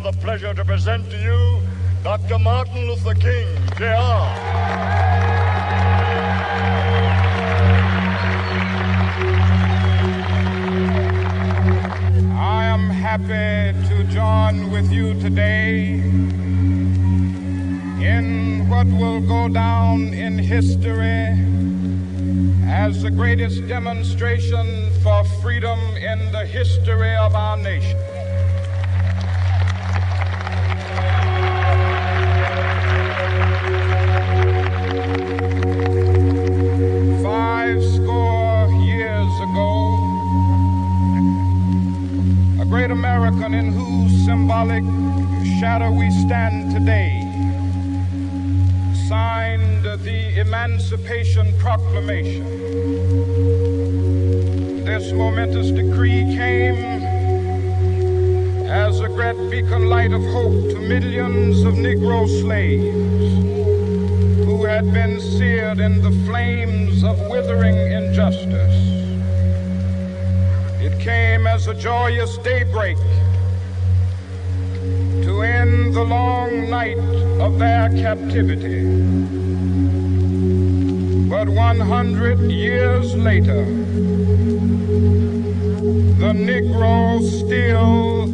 the pleasure to present to you Dr. Martin Luther King, Jr. I am happy to join with you today in what will go down in history as the greatest demonstration for freedom in the history of our nation. Great American in whose symbolic shadow we stand today signed the Emancipation Proclamation. This momentous decree came as a great beacon light of hope to millions of Negro slaves who had been seared in the flames of withering injustice. It came as a joyous daybreak to end the long night of their captivity. But 100 years later, the Negro still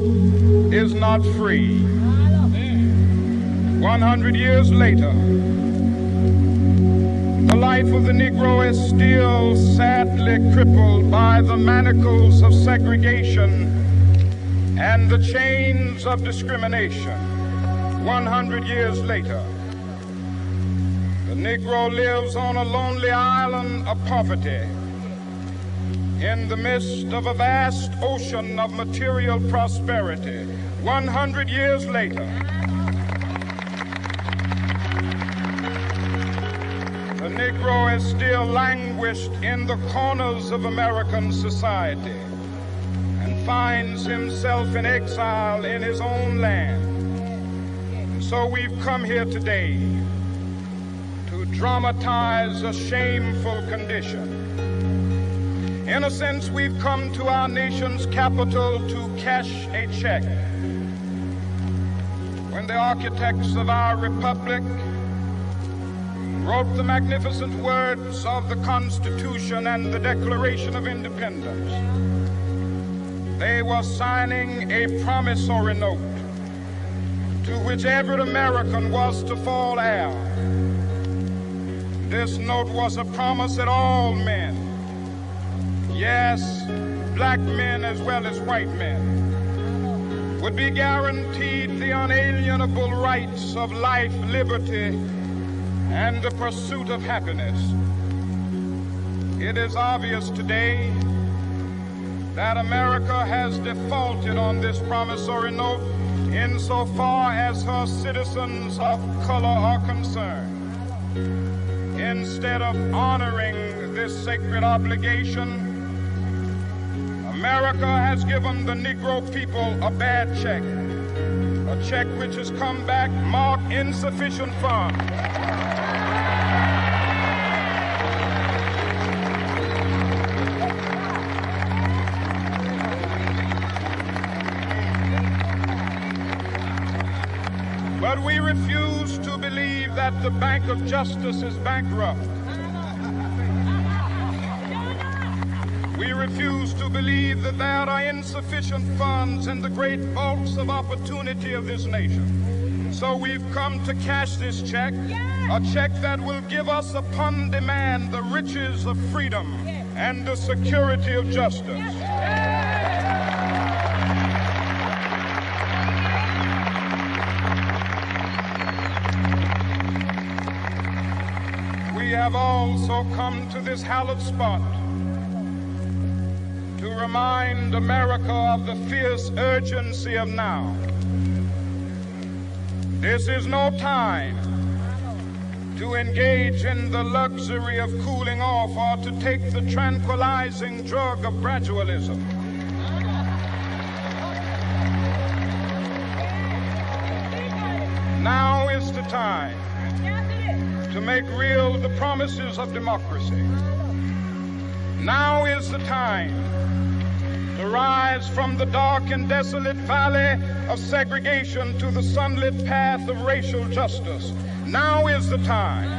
is not free. 100 years later, the life of the Negro is still sadly crippled by the manacles of segregation and the chains of discrimination. 100 years later, the Negro lives on a lonely island of poverty in the midst of a vast ocean of material prosperity. 100 years later, the Negro is still languished in the corners of American society and finds himself in exile in his own land. And so we've come here today to dramatize a shameful condition. In a sense, we've come to our nation's capital to cash a check. When the architects of our republic wrote the magnificent words of the Constitution and the Declaration of Independence, they were signing a promissory note to which every American was to fall heir. This note was a promise that all men, yes, black men as well as white men, would be guaranteed the unalienable rights of life, liberty, and the pursuit of happiness. It is obvious today that America has defaulted on this promissory note insofar as her citizens of color are concerned. Instead of honoring this sacred obligation, America has given the Negro people a bad check, a check which has come back marked insufficient funds. But we refuse to believe that the Bank of Justice is bankrupt. We refuse to believe that there are insufficient funds in the great vaults of opportunity of this nation. So we've come to cash this check, a check that will give us upon demand the riches of freedom and the security of justice. We have also come to this hallowed spot to remind America of the fierce urgency of now. This is no time to engage in the luxury of cooling off or to take the tranquilizing drug of gradualism. Now is the time to make real the promises of democracy. Now is the time to rise from the dark and desolate valley of segregation to the sunlit path of racial justice. Now is the time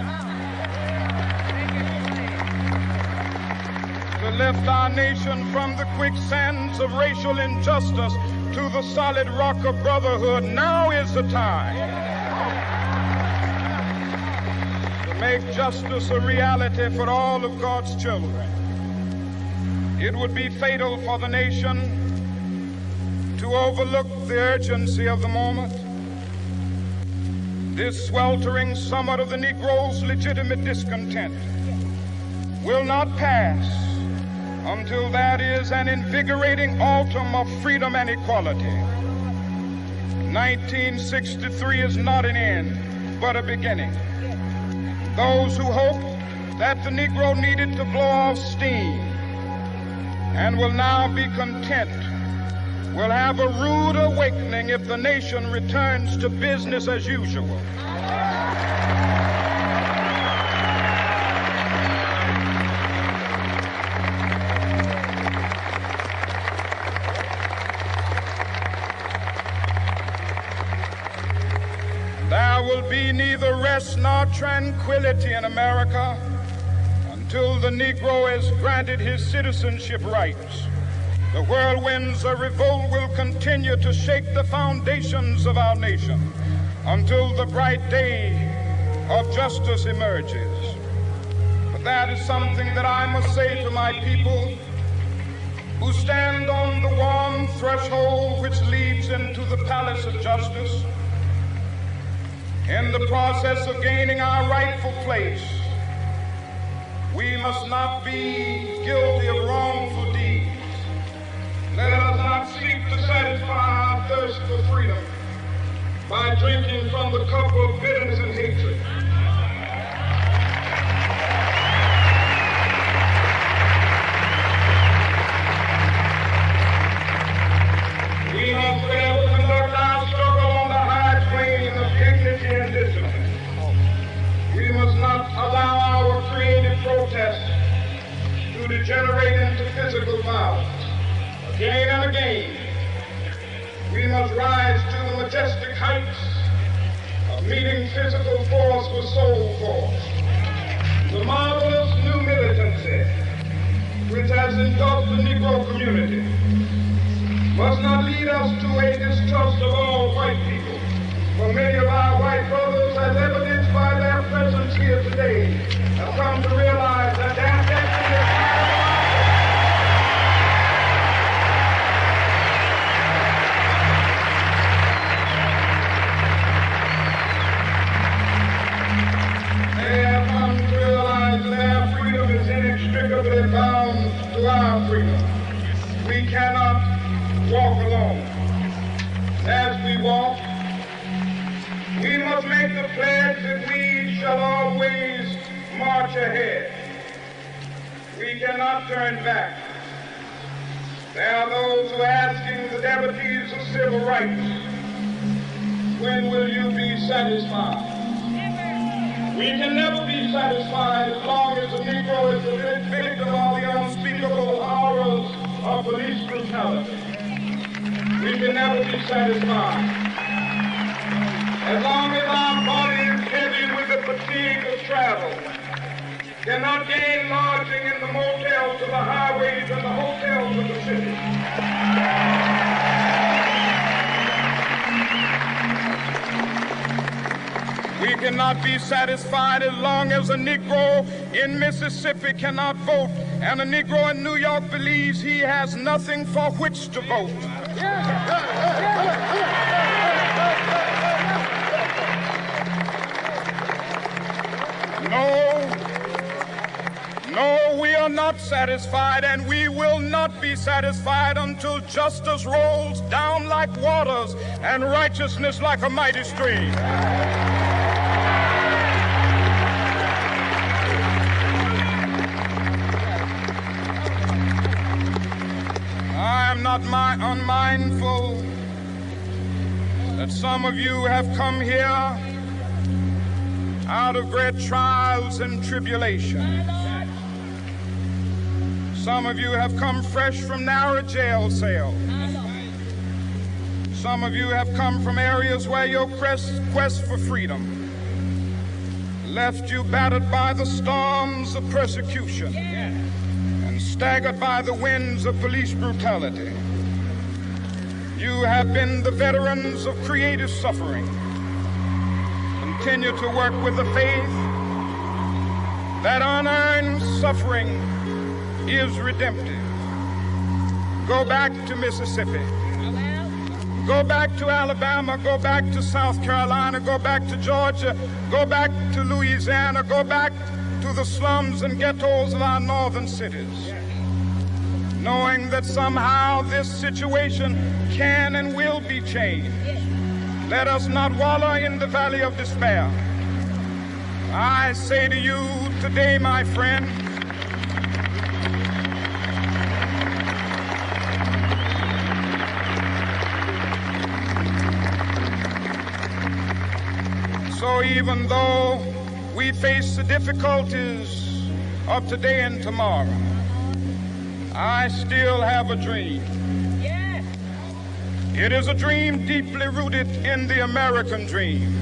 to lift our nation from the quicksands of racial injustice to the solid rock of brotherhood. Now is the time to make justice a reality for all of God's children. It would be fatal for the nation to overlook the urgency of the moment. This sweltering summit of the Negro's legitimate discontent will not pass until that is an invigorating autumn of freedom and equality. 1963 is not an end, but a beginning. Those who hoped that the Negro needed to blow off steam and will now be content will have a rude awakening if the nation returns to business as usual. There will be neither rest nor tranquility in America until the Negro is granted his citizenship rights. The whirlwinds of revolt will continue to shake the foundations of our nation until the bright day of justice emerges. But that is something that I must say to my people who stand on the warm threshold which leads into the palace of justice. In the process of gaining our rightful place, we must not be guilty of wrongful deeds. Let us not seek to satisfy our thirst for freedom by drinking from the cup of bitterness and hatred. We must forever conduct our struggle on the high plane of dignity and discipline. We must not allow our creative protests to degenerate into physical violence. Again and again, we must rise to the majestic heights of meeting physical force with soul force. The marvelous new militancy which has engulfed the Negro community must not lead us to a distrust of all white people. For many of our white brothers, as evidenced by their presence here today, have come to realize that their destiny is inextricably bound to our freedom. We cannot walk alone. As we walk, we must make the pledge that we shall always march ahead. We cannot turn back. There are those who are asking the devotees of civil rights, when will you be satisfied? We can never be satisfied as long as the Negro is the victim of the unspeakable horrors of police brutality. We can never be satisfied as long as our body is heavy with the fatigue of travel, cannot gain lodging in the motels of the highways and the hotels of the city. We cannot be satisfied as long as a Negro in Mississippi cannot vote and a Negro in New York believes he has nothing for which to vote. No, we are not satisfied, and we will not be satisfied until justice rolls down like waters and righteousness like a mighty stream. I am not unmindful that some of you have come here out of great trials and tribulations. Some of you have come fresh from narrow jail cells. Some of you have come from areas where your quest for freedom left you battered by the storms of persecution and staggered by the winds of police brutality. You have been the veterans of creative suffering. Continue to work with the faith that unearned suffering is redemptive. Go back to Mississippi. Go back to Alabama, go back to South Carolina, go back to Georgia, go back to Louisiana, go back to the slums and ghettos of our northern cities, knowing that somehow this situation can and will be changed. Let us not wallow in the valley of despair. I say to you today, my friend, so even though we face the difficulties of today and tomorrow, I still have a dream. Yes. It is a dream deeply rooted in the American dream.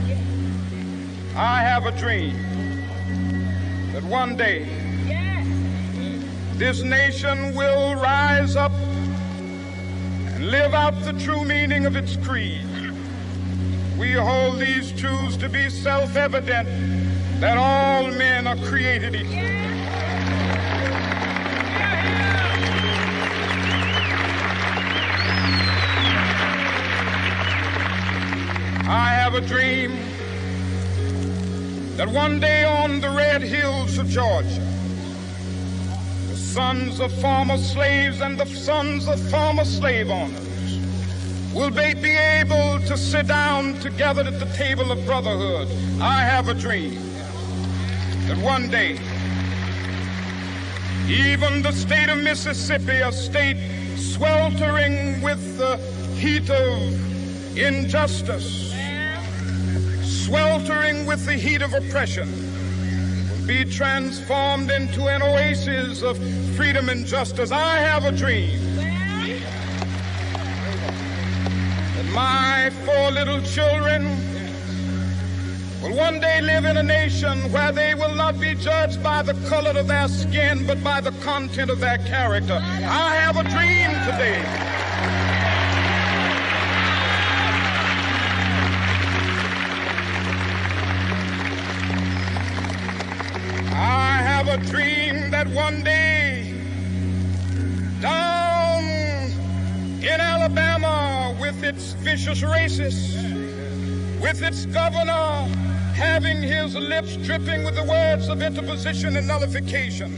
I have a dream that one day this nation will rise up and live out the true meaning of its creed. We hold these truths to be self-evident, that all men are created equal. I have a dream that one day on the red hills of Georgia, the sons of former slaves and the sons of former slave owners will they be able to sit down together at the table of brotherhood. I have a dream that one day, even the state of Mississippi, a state sweltering with the heat of injustice, sweltering with the heat of oppression, will be transformed into an oasis of freedom and justice. I have a dream my 4 little children will one day live in a nation where they will not be judged by the color of their skin, but by the content of their character. I have a dream today. I have a dream that one day down in Alabama, with its vicious racists, with its governor having his lips dripping with the words of interposition and nullification.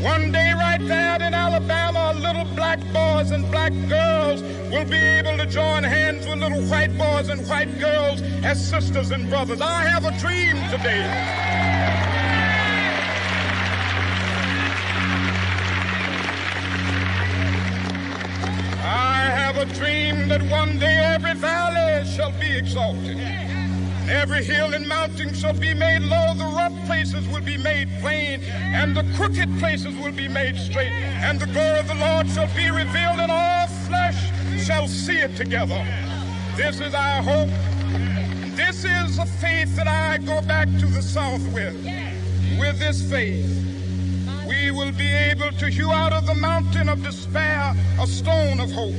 One day right there in Alabama, little black boys and black girls will be able to join hands with little white boys and white girls as sisters and brothers. I have a dream today. I have a dream that one day every valley shall be exalted. Every hill and mountain shall be made low. The rough places will be made plain, and the crooked places will be made straight. And the glory of the Lord shall be revealed, and all flesh shall see it together. This is our hope. This is a faith that I go back to the South with. With this faith, we will be able to hew out of the mountain of despair a stone of hope.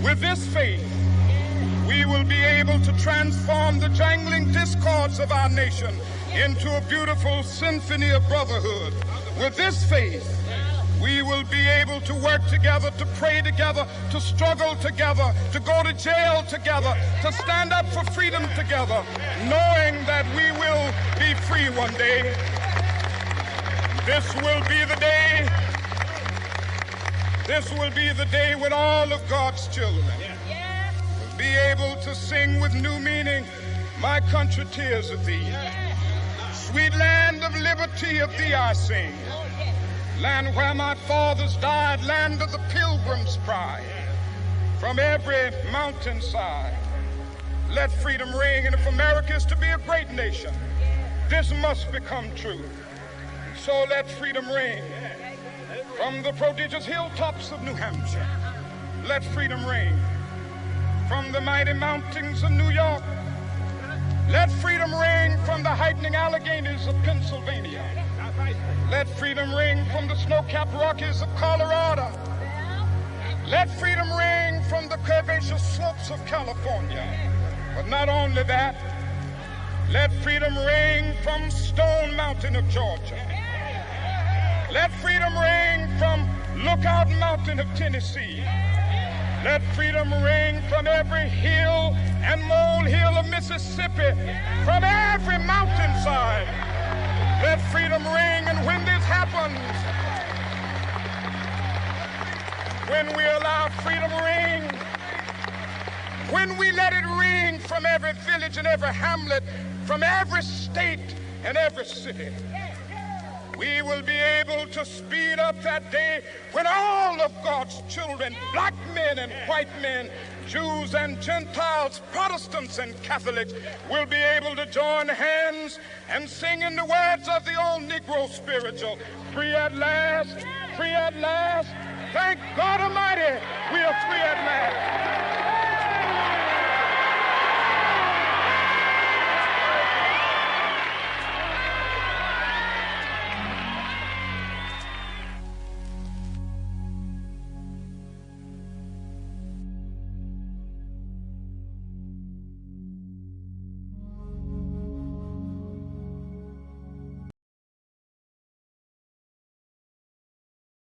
With this faith, we will be able to transform the jangling discords of our nation into a beautiful symphony of brotherhood. With this faith, we will be able to work together, to pray together, to struggle together, to go to jail together, to stand up for freedom together, knowing that we will be free one day. This will be the day. This will be the day when all of God's children will be able to sing with new meaning, "My country, tears of thee. Sweet land of liberty, of thee I sing. Land where my fathers died, land of the pilgrim's pride. From every mountainside, let freedom ring. And if America is to be a great nation, this must become true. So let freedom ring. From the prodigious hilltops of New Hampshire, let freedom ring. From the mighty mountains of New York, let freedom ring. From the heightening Alleghenies of Pennsylvania, let freedom ring. From the snow-capped Rockies of Colorado, let freedom ring. From the curvaceous slopes of California. But not only that, let freedom ring from Stone Mountain of Georgia. Let freedom ring from Lookout Mountain of Tennessee. Let freedom ring from every hill and molehill of Mississippi, from every mountainside. Let freedom ring, and when this happens, when we allow freedom ring, when we let it ring from every village and every hamlet, from every state and every city, we will be able to speed up that day when all of God's children, black men and white men, Jews and Gentiles, Protestants and Catholics, will be able to join hands and sing in the words of the old Negro spiritual, free at last, free at last. Thank God Almighty, we are free at last.